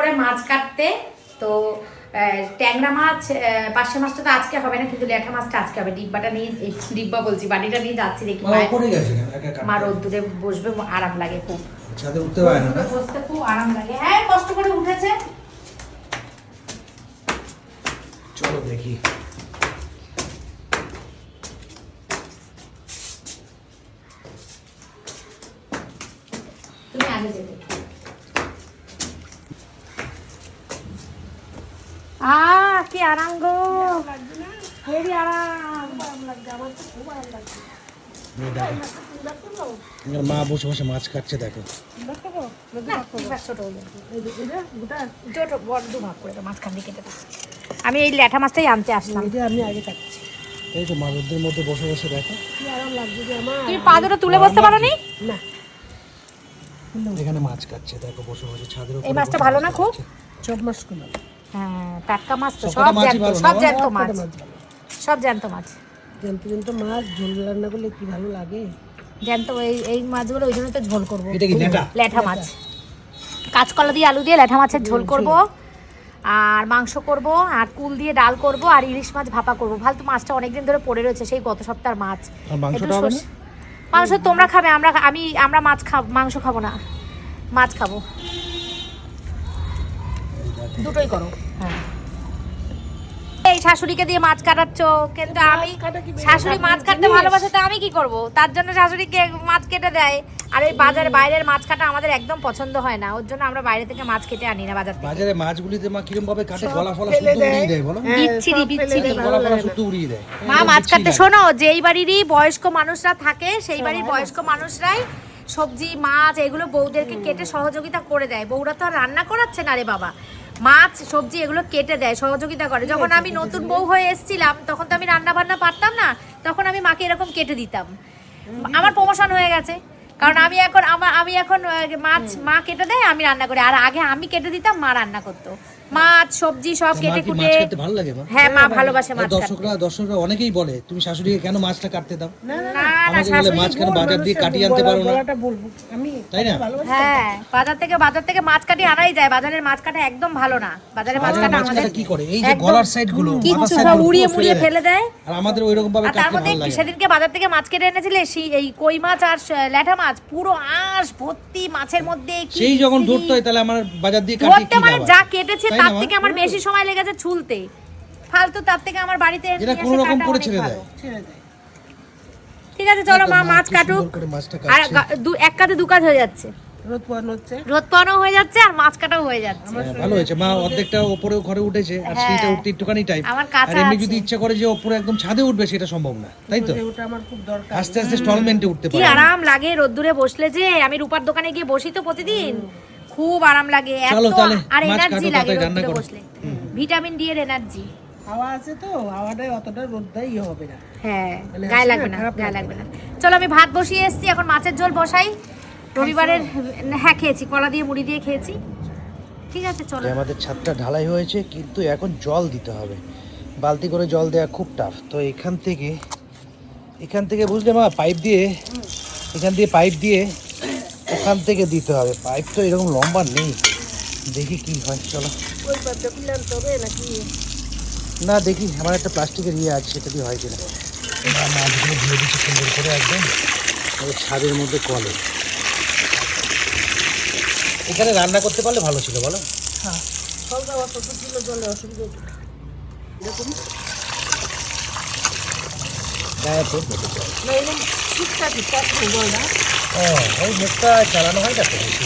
করে মাছ কাটতে। তো ট্যাংরা মাছ পার্শে মাছটা তো আজকে হবে না, কিন্তু ল্যাঠা মাছটা আজকে হবে। ডিব্বাটা নিয়ে, ডিব্বা বলছি, বাড়িটা নিয়ে যাচ্ছি দেখি। মা রোদ্দুরে বসবে, আরাম লাগে খুব, ছাদে উঠতে হয় না, বসতে খুব আরাম লাগে। হ্যাঁ কষ্ট করে উঠেছে। চলো দেখি। তুমি আগে যেতে। কি আরাম গো, হেবি আরাম লাগছে আমার তো, খুব আরাম লাগছে। মা বসে বসে মাছ কাটছে, দেখো। আমি এই ল্যাঠা মাছটাই আনতে আসলাম। আমি আগে কাটছি, এই তো মা রোদ্রের মধ্যে বসে বসে দেখো কি আরাম লাগছে যে আমার। তুমি পা দুটো তুলে বসতে পারো নি? না, এখানে মাছ কাটছে, দেখো বসে বসে ছাদের উপরে। এই মাছটা ভালো না খুব? সব মাছগুলো হ্যাঁ টাটকা মাছ তো, সবকটা সব মাছই জ্যান্ত, ভালো না, সব জ্যান্ত মাছ, সব জ্যান্ত মাছ। জ্যান্ত মাছ ঝোল রান্না করলে কি ভালো লাগে। জ্যান্ত এই মাছগুলো ওই জন্য তো ঝোল করবো। এটা কি ল্যাঠা? ল্যাঠা মাছ, কাঁচকলা দিয়ে আলু দিয়ে ল্যাঠা মাছের ঝোল করব, আর মাংস করব, আর কুল দিয়ে ডাল করব, আর ইলিশ মাছ ভাপা করব। ফালতু মাছটা অনেকদিন ধরে পড়ে রয়েছে, সেই গত সপ্তাহের মাছ। আর মাংসটা হবে না? মাংস তোমরা খাবে, আমরা মাছ মাংস খাবো না, মাছ খাবো। দুটোই করো। হ্যাঁ এই শাশুড়িকে দিয়ে মাছ কাটাচ্ছ, কিন্তু আমি শাশুড়ি মাছ কাটতে ভালোবাসে, তো আমি কি করব? তার জন্য শাশুড়িকে মাছ কেটে দেয়। আর এই বাজারে বাইরের মাছ কাটা আমাদের একদম পছন্দ হয় না, ওর জন্য আমরা বাইরে থেকে মাছ কেটে আনি না বাজার থেকে। বাজারে মাছগুলিতে মা কিরকম ভাবে কাটে, গলা ফলা শুদ্ধ উড়িয়ে দেয়, বলো। বিচ্ছিরি বিচ্ছিরি। গলা ফলা শুদ্ধ উড়িয়ে দেয়। মা মাছ কাটতে, শোনো, যেই বাড়িরই বয়স্ক মানুষরা থাকে সেই বাড়ির বয়স্ক মানুষরাই সবজি মাছ এগুলো বউদেরকে কেটে সহযোগিতা করে দেয়। বউরা তো আর রান্না করাচ্ছে না রে বাবা, মাছ সবজি এগুলো কেটে দেয়, সহযোগিতা করে। যখন আমি নতুন বউ হয়ে এসেছিলাম তখন তো আমি রান্না বান্না পারতাম না, তখন আমি মাকে এরকম কেটে দিতাম। আমার প্রমোশন হয়ে গেছে, কারণ আমি এখন মাছ মা কেটে দেয়, আমি রান্না করি। আর আগে আমি কেটে দিতাম, মা রান্না করতো। মাছ সবজি সব কেটে কুটে। মাছ খেতে ভালো লাগে মা? হ্যাঁ মা ভালোবাসে মাছ কাটতে। দর্শকরা অনেকেই বলে তুমি শাশুড়িকে কেন মাছটা কাটতে দাও, না আমাকে বলে মাছ কেন বাজার দিয়ে কাটিয়ে আনতে পারো না, তাই না? হ্যাঁ বাজার থেকে মাছ কাটি আনাই যায়, বাজারের মাছ কাটা একদম ভালো না। বাজারের মাছ কাটা আমাদের কি করে, এই যে গলার সাইড গুলো মাথার সাইড গুলো উড়িয়ে মুড়িয়ে ফেলে দেয়। আর আমাদের ওইরকম ভাবে কাটতে তার মধ্যে ভালো লাগে। সেদিনকে বাজার থেকে মাছ কেটে এনেছিলে, এই কই মাছ আর ল্যাঠা মাছ, পুরো আঁশ ভর্তি মাছের মধ্যে। সেই যখন ধরতে হয় তাহলে আমার বাজার দিয়ে কাটিয়ে ধরতে মানে যা কেটেছে তার থেকে আমার বেশি সময় লেগেছে ছুলতে, ফালতু তার থেকে আমার বাড়িতে যেটা কোনো রকম করে ছেড়ে দেয়। ঠিক আছে চলো মা মাছ কাটুক, আর এক কাজে দু কাজ হয়ে যাচ্ছে। রোদ পানো হয়ে যাচ্ছে আর মাছ কাটাও হয়ে যাচ্ছে। ভালো হয়েছে মা, অর্ধেকটা উপরে ঘরে উঠেছে, আর সেইটা উঠতে একটুখানি টাইম। আর এমনি যদি ইচ্ছা করে যে উপরে একদম ছাদে উঠবে, সেটা সম্ভব না, তাই তো? ওটা আমার খুব দরকার। আস্তে আস্তে স্টলমেন্টে উঠতে কি পারে। আরাম লাগে রোদ্দুরে বসলে, যে আমি রূপার দোকানে গিয়ে বসি তো প্রতিদিন, খুব আরাম লাগে। চলো তাহলে আর মাছ এনার্জি কাটো, লাগে তাড়াতাড়ি রান্না রোদ্দুরে করো। বসলে, ভিটামিন ডি এর এনার্জি। হাওয়া আছে তো, হাওয়াটাই অতটা রোদটাই হবে না। হ্যাঁ গায়ে লাগবে না, গায়ে লাগবে না। চলো আমি ভাত বসিয়ে এসেছি, এখন মাছের ঝোল বসাই। রবিবারের হ্যাঁ খেয়েছি, কলা দিয়ে মুড়ি দিয়ে খেয়েছি। ঠিক আছে চলো। আমাদের ছাদটা ঢালাই হয়েছে, কিন্তু এখন জল দিতে হবে। বালতি করে জল দেওয়া খুব টাফ। তো এখান থেকে বুঝলে মা, পাইপ দিয়ে, এখান দিয়ে পাইপ দিয়ে ওখান থেকে দিতে হবে। পাইপ তো এরকম লম্বা নেই, দেখি কি হয়। চলো না দেখি, আমার একটা প্লাস্টিকের ইয়ে আছে, সেটা দিয়ে হয় কিনা। মাছগুলো ধুয়ে দিচ্ছি সুন্দর করে একদম ছাদের মধ্যে কলে। এখানে রান্না করতে পারলে ভালো ছিল, বলো? হ্যাঁ ছিল জলে, অসুবিধা এরকম গায়ে পড়বে তো জল। না, এরকম ঠিকঠাক ওই মুখটা চালানো হয় না তো বেশি।